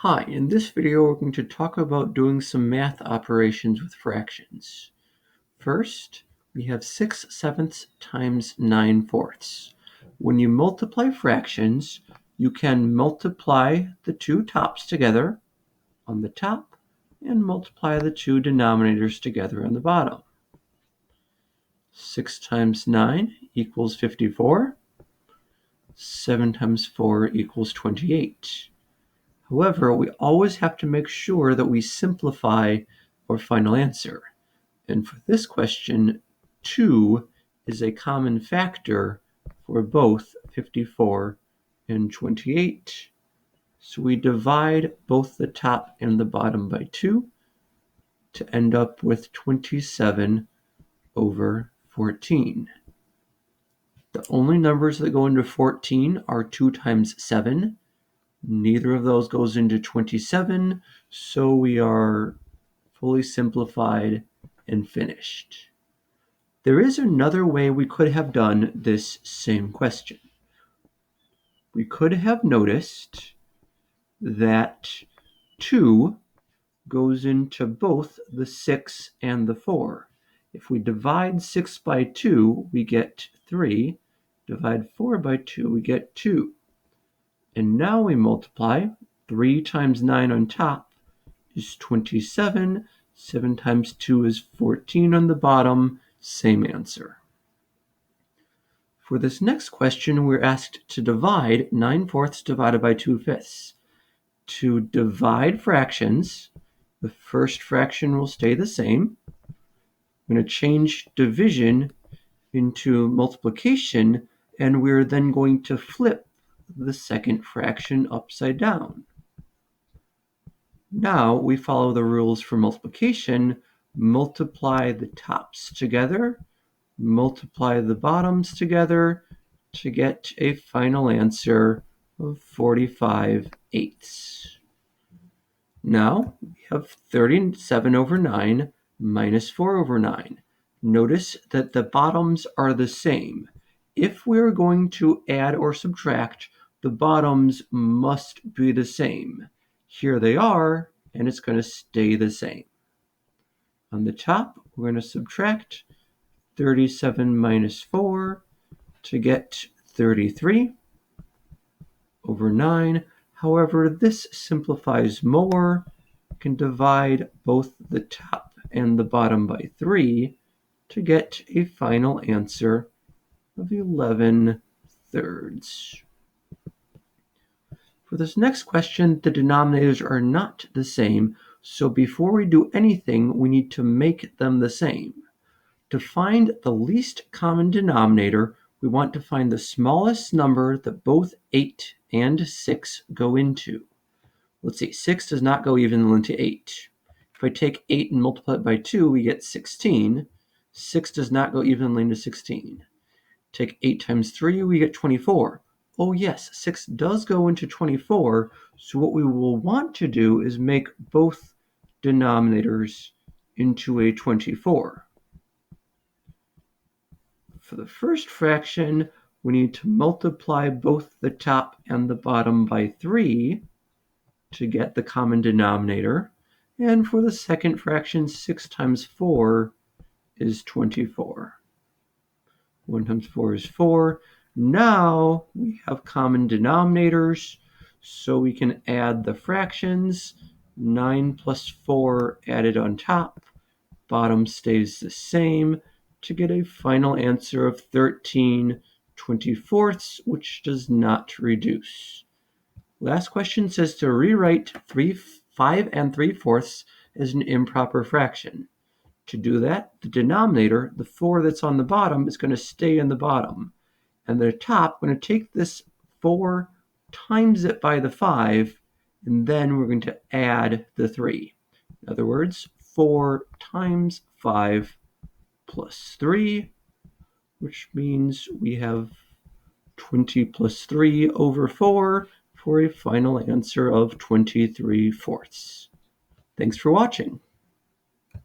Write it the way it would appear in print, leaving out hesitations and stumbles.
Hi, in this video we're going to talk about doing some math operations with fractions. First, we have 6/7 times 9/4. When you multiply fractions, you can multiply the two tops together on the top and multiply the two denominators together on the bottom. 6 times 9 equals 54. 7 times 4 equals 28. However, we always have to make sure that we simplify our final answer. And for this question, 2 is a common factor for both 54 and 28. So we divide both the top and the bottom by 2 to end up with 27 over 14. The only numbers that go into 14 are 2 times 7. Neither of those goes into 27, so we are fully simplified and finished. There is another way we could have done this same question. We could have noticed that 2 goes into both the 6 and the 4. If we divide 6 by 2, we get 3. Divide 4 by 2, we get 2. And now we multiply. 3 times 9 on top is 27. 7 times 2 is 14 on the bottom. Same answer. For this next question, we're asked to divide 9/4 divided by 2/5. To divide fractions, the first fraction will stay the same. I'm going to change division into multiplication, and we're then going to flip the second fraction upside down. Now we follow the rules for multiplication. Multiply the tops together, multiply the bottoms together to get a final answer of 45/8. Now we have 37 over 9 minus 4 over 9. Notice that the bottoms are the same. If we're going to add or subtract, the bottoms must be the same. Here they are, and it's going to stay the same. On the top, we're going to subtract 37 minus 4 to get 33 over 9. However, this simplifies more. We can divide both the top and the bottom by 3 to get a final answer of 11/3. For this next question, the denominators are not the same, so before we do anything, we need to make them the same. To find the least common denominator, we want to find the smallest number that both 8 and 6 go into. Let's see, 6 does not go evenly into 8. If I take 8 and multiply it by 2, we get 16. 6 does not go evenly into 16. Take 8 times 3, we get 24. Oh yes, 6 does go into 24, so what we will want to do is make both denominators into a 24. For the first fraction, we need to multiply both the top and the bottom by 3 to get the common denominator. And for the second fraction, 6 times 4 is 24. 1 times 4 is 4. Now we have common denominators, so we can add the fractions. 9 plus 4 added on top. Bottom stays the same to get a final answer of 13/24, which does not reduce. Last question says to rewrite 5 3/4 as an improper fraction. To do that, the denominator, the 4 that's on the bottom, is going to stay in the bottom. And the top, we're going to take this 4 times it by the 5, and then we're going to add the 3. In other words, 4 times 5 plus 3, which means we have 20 plus 3 over 4 for a final answer of 23/4. Thanks for watching.